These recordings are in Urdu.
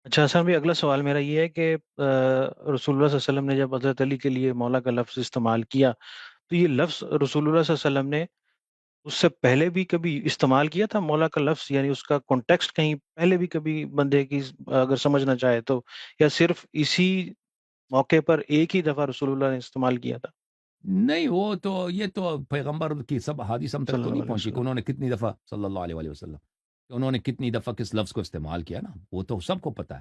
اچھا حسن بھائی، اگلا سوال میرا یہ ہے کہ رسول اللہ صلی اللہ علیہ وسلم نے جب حضرت علی کے لیے مولا کا لفظ استعمال کیا، تو یہ لفظ رسول اللہ صلی اللہ علیہ وسلم نے اس سے پہلے بھی کبھی استعمال کیا تھا؟ مولا کا لفظ یعنی اس کا کانٹیکسٹ کہیں پہلے بھی کبھی بندے کی اگر سمجھنا چاہے تو، یا صرف اسی موقع پر ایک ہی دفعہ رسول اللہ نے استعمال کیا تھا نہیں، وہ تو یہ تو پیغمبر کی سب حدیث ہم تک صلی تو اللہ نہیں علیہ پہنچی کہ وسلم؟ انہوں نے کتنی دفعہ صلی اللہ علیہ وآلہ وسلم کہ انہوں نے کتنی دفعہ کس لفظ کو استعمال کیا نا، وہ تو سب کو پتہ ہے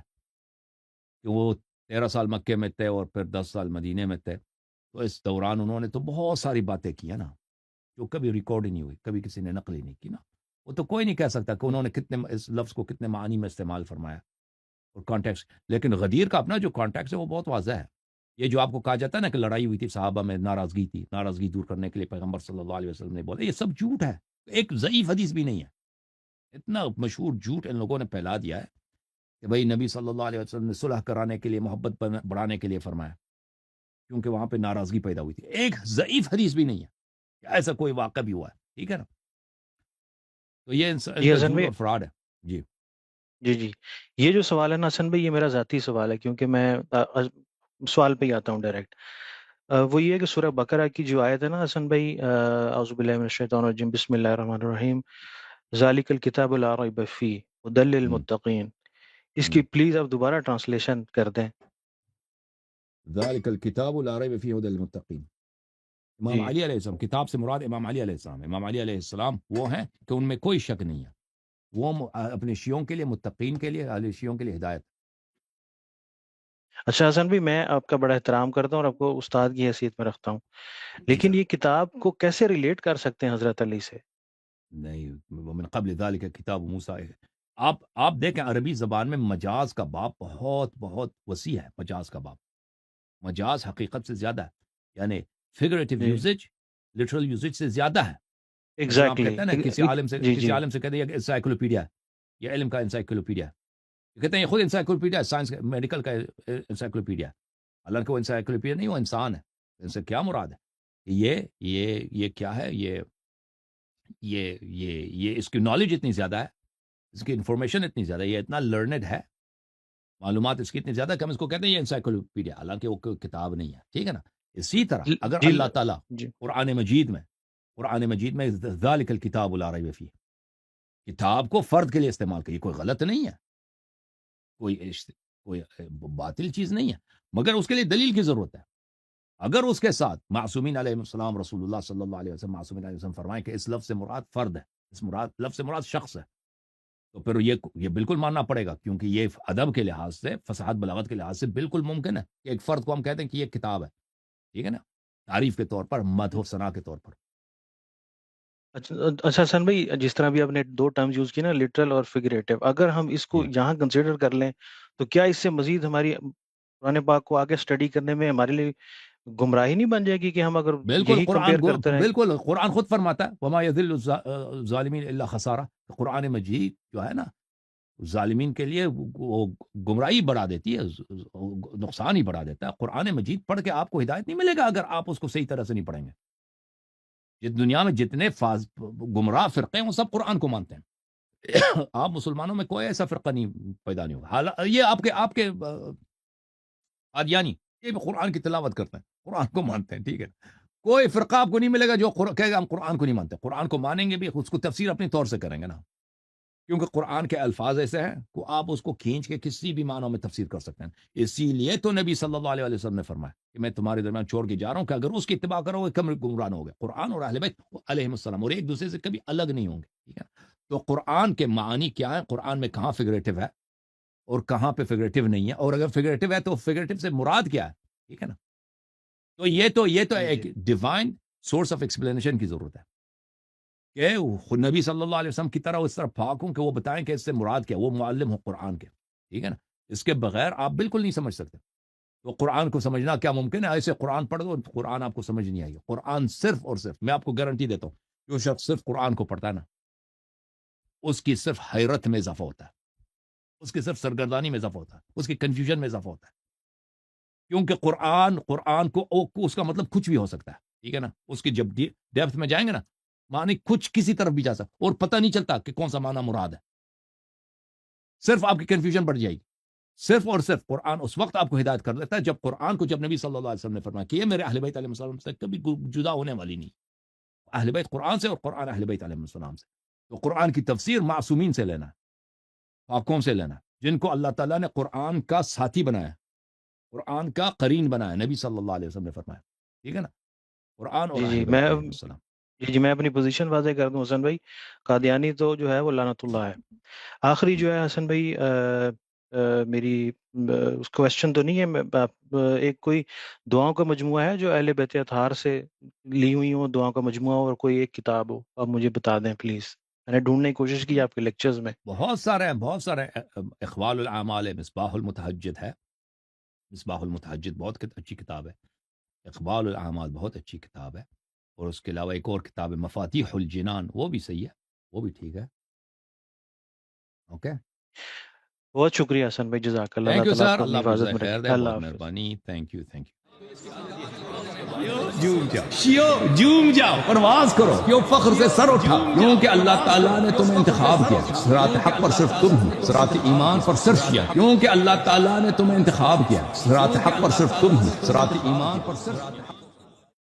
کہ وہ 13 سال مکے میں تھے اور پھر 10 سال مدینے میں تھے، تو اس دوران انہوں نے تو بہت ساری باتیں کی ہیں نا، جو کبھی ریکارڈ ہی نہیں ہوئی، کبھی کسی نے نقل ہی نہیں کی نا. وہ تو کوئی نہیں کہہ سکتا کہ انہوں نے کتنے اس لفظ کو کتنے معنی میں استعمال فرمایا اور کانٹیکس. لیکن غدیر کا اپنا جو کانٹیکس ہے وہ بہت واضح ہے. یہ جو آپ کو کہا جاتا ہے نا کہ لڑائی ہوئی تھی صحابہ میں، ناراضگی تھی، ناراضگی دور کرنے کے لیے پیغمبر صلی اللہ علیہ وسلم نے بولا، یہ سب جھوٹ ہے. ایک ضعیف حدیث بھی نہیں ہے. اتنا مشہور جھوٹ ان لوگوں نے پھیلا دیا ہے کہ بھئی نبی صلی اللہ علیہ وسلم نے صلح کرانے کے لیے، محبت بڑھانے کے لیے فرمایا، کیونکہ وہاں پہ ناراضگی پیدا ہوئی تھی. ایک ضعیف حدیث بھی نہیں ہے کہ ایسا کوئی واقعہ بھی ہوا ہے. ٹھیک ہے نا. تو یہ ان جی کا حسن جھوٹ بھائی، اور فراڈ ہے. جی جی جی، یہ جو سوال ہے نا حسن بھائی، یہ میرا ذاتی سوال ہے، کیونکہ میں سوال پہ ہی آتا ہوں ڈائریکٹ. وہ یہ ہے کہ سورہ بقرہ کی جو آیت ہے نا حسن بھائی، اعوذ باللہ من الشیطان الرجیم، بسم اللہ الرحمن الرحیم، ذالک الکتاب لا ریب فیہ ھدی ہوں للمتقین، اس کی ہوں پلیز آپ دوبارہ ٹرانسلیشن کر دیں. ذالک الکتاب لا ریب فیہ ھدی للمتقین. امام جی علی علیہ السلام، کتاب سے مراد امام علی علیہ السلام. امام علی علیہ السلام وہ ہیں کہ ان میں کوئی شک نہیں ہے، وہ اپنے شیعوں کے لیے، متقین کے لیے، اہل شیعوں کے لیے ہدایت. اچھا حسن بھائی، میں آپ کا بڑا احترام کرتا ہوں اور آپ کو استاد کی حیثیت میں رکھتا ہوں، جی لیکن سر. یہ کتاب کو کیسے ریلیٹ کر سکتے ہیں حضرت علی سے؟ نہیں، ومن قبل ذالک کتاب موسیٰ. آپ دیکھیں عربی زبان میں مجاز کا باب بہت بہت وسیع ہے. مجاز کا باب، مجاز حقیقت سے زیادہ ہے، یعنی فگریٹو جی یوزج لٹرل یوزج سے زیادہ ہے. مثلا آپ ایگزیکٹلی. کہتے ہیں نا کسی عالم سے، جی کسی جی عالم سے کہتے ہیں یہ انسائکلوپیڈیا ہے، یہ علم کا انسائکلوپیڈیا ہے. کہتے ہیں یہ خود انسائکلوپیڈیا ہے، سائنس میڈیکل کا انسائکلوپیڈیا ہے. حالانکہ وہ انسائکلوپیڈیا نہیں، وہ انسان ہے. ان سے کیا مراد ہے؟ یہ کیا ہے؟ یہ اس کی نالج اتنی زیادہ ہے، اس کی انفارمیشن اتنی زیادہ ہے، یہ اتنا لرنڈ ہے، معلومات اس کی اتنی زیادہ کہ ہم اس کو کہتے ہیں یہ انسائکلوپیڈیا، حالانکہ وہ کوئی کتاب نہیں ہے. ٹھیک ہے نا. اسی طرح جی اگر جی اللہ تعالیٰ جی. قرآن مجید میں ذالک الکتاب لا ریب فیہ، کتاب کو فرد کے لیے استعمال کریے، کوئی غلط نہیں ہے، کوئی باطل چیز نہیں ہے، مگر اس کے لیے دلیل کی ضرورت ہے. اگر اس کے ساتھ معصومین علیہ السلام، رسول اللہ صلی اللہ علیہ وسلم، معصومین علیہ وسلم فرمائیں کہ اس لفظ سے مراد فرد ہے، لفظ سے مراد شخص ہے، تو پھر یہ بالکل ماننا پڑے گا، کیونکہ یہ ادب کے لحاظ سے، فصاحت بلاغت کے لحاظ سے بالکل ممکن ہے کہ ایک فرد کو ہم کہتے ہیں کہ یہ کتاب ہے. ٹھیک ہے نا. تعریف کے طور پر، مدح و ثنا کے طور پر. اچھا اچھا حسن بھائی، جس طرح بھی آپ نے دو ٹرمز یوز کی نا، لٹرل اور فگریٹو، اگر ہم اس کو جی یہاں کنسیڈر کر لیں تو کیا اس سے مزید ہماری قرآن پاک کو آگے اسٹڈی کرنے میں ہمارے لیے گمراہی نہیں بن جائے گی، کہ ہم اگر یہی کمپیئر کرتے رہیں؟ بالکل قرآن خود فرماتا ہے وما یذل الظالمین الا خسارہ. قرآن مجید جو ہے نا، ظالمین کے لیے وہ گمراہی بڑھا دیتی ہے، نقصان ہی بڑھا دیتا ہے. قرآن مجید پڑھ کے آپ کو ہدایت نہیں ملے گا اگر آپ اس کو صحیح طرح سے نہیں پڑھیں گے. جس دنیا میں جتنے گمراہ فرقے ہیں وہ سب قرآن کو مانتے ہیں. آپ مسلمانوں میں کوئی ایسا فرقہ نہیں پیدا نہیں ہوگا. یہ آپ کے قادیانی، یہ بھی قرآن کی تلاوت کرتے ہیں، قرآن کو مانتے ہیں. ٹھیک ہے. کوئی فرقہ آپ کو نہیں ملے گا جو کہے گا ہم قرآن کو نہیں مانتے. قرآن کو مانیں گے بھی، اس کو تفسیر اپنے طور سے کریں گے نا، کیونکہ قرآن کے الفاظ ایسے ہیں کہ آپ اس کو کھینچ کے کسی بھی معنوں میں تفسیر کر سکتے ہیں. اسی لیے تو نبی صلی اللہ علیہ وسلم نے فرمایا کہ میں تمہارے درمیان چھوڑ کے جا رہا ہوں کہ اگر اس کی اتباع کرو گے کم گمراہ ہو گے. قرآن اور اہل بیت علیہ السلام اور ایک دوسرے سے کبھی الگ نہیں ہوں گے. ٹھیک ہے. تو قرآن کے معنی کیا ہے، قرآن میں کہاں فگریٹو ہے اور کہاں پہ فگریٹو نہیں ہے، اور اگر فگریٹو ہے تو فگریٹو سے مراد کیا ہے. ٹھیک ہے نا. تو یہ تو جی ایک جی ڈیوائن سورس آف ایکسپلینیشن کی ضرورت ہے کہ خود نبی صلی اللہ علیہ وسلم کی طرح اس طرح پاک ہوں کہ وہ بتائیں کہ اس سے مراد کیا، وہ معلم ہو قرآن کے. ٹھیک ہے نا. اس کے بغیر آپ بالکل نہیں سمجھ سکتے. تو قرآن کو سمجھنا کیا ممکن ہے؟ ایسے قرآن پڑھ دو، قرآن آپ کو سمجھ نہیں آئے گا. قرآن صرف اور صرف، میں آپ کو گارنٹی دیتا ہوں، جو شخص صرف قرآن کو پڑھتا ہے نا، اس کی صرف حیرت میں اضافہ ہوتا ہے، اس کی صرف سرگردانی میں اضافہ ہوتا ہے، اس کی کنفیوژن میں اضافہ ہوتا ہے. کیونکہ قرآن کو اس کا مطلب کچھ بھی ہو سکتا ہے. ٹھیک ہے نا. اس کی جب ڈیپتھ میں جائیں گے نا، معنی کچھ کسی طرف بھی جا سکتا اور پتہ نہیں چلتا کہ کون سا معنی مراد ہے. صرف آپ کی کنفیوژن بڑھ جائے گی. صرف اور صرف قرآن اس وقت آپ کو ہدایت کر دیتا ہے جب قرآن کو، جب نبی صلی اللہ علیہ وسلم نے فرمایا کہ یہ میرے اہل بیت علیہ السلام سے کبھی جدا ہونے والی نہیں، اہل بیت قرآن سے اور قرآن اہل بیت علیہ السلام سے. تو قرآن کی تفسیر معصومین سے لینا، پاکوں سے لینا، جن کو اللہ تعالیٰ نے قرآن کا ساتھی بنایا، قرآن کا قرین بنایا، نبی صلی اللہ علیہ وسلم نے فرمایا. ٹھیک ہے نا؟ قرآن اور جی اہل جی بیت علیہ السلام. جی میں اپنی پوزیشن واضح کر دوں حسن بھائی، قادیانی تو جو ہے وہ لعنت اللہ ہے. آخری جو ہے حسن بھائی میری اس کوشچن تو نہیں ہے، ایک کوئی دعاؤں کا مجموعہ ہے جو اہل بیت اطہار سے لی ہوئی ہوں، دعاؤں کا مجموعہ اور کوئی ایک کتاب ہو، آپ مجھے بتا دیں پلیز. میں نے ڈھونڈنے کی کوشش کی آپ کے لیکچرز میں. بہت سارے ہیں، بہت سارے. اقوال الاعمال ہے، مصباح المتحجد ہے، مصباح المتحجد بہت اچھی کتاب ہے. اقبال الاعمال بہت اچھی کتاب ہے. اور اس کے علاوہ ایک اور کتاب ہے مفاتیح الجنان، وہ بھی صحیح ہے، وہ بھی ٹھیک ہے. اوکے، بہت شکریہ حسن بھائی، جزاک اللہ. تھینک اللہ یو تعالیٰ آپ سر، کو اللہ اپنی آپ کو حفاظت جزائے میں خیر رکھے. دے، اللہ بہت حافظ. مہربانی. Thank you, thank you. جوم جاؤ، پرواز کرو، کیوں فخر سے سر اٹھا، کیونکہ اللہ تعالیٰ نے تمہیں انتخاب کیا. صراط حق پر صرف تم ہو، صراط ایمان پر صرف کیا، کیونکہ اللہ تعالیٰ نے تمہیں انتخاب کیا. صراط حق پر صرف تم ہو، صراط ایمان پر صرف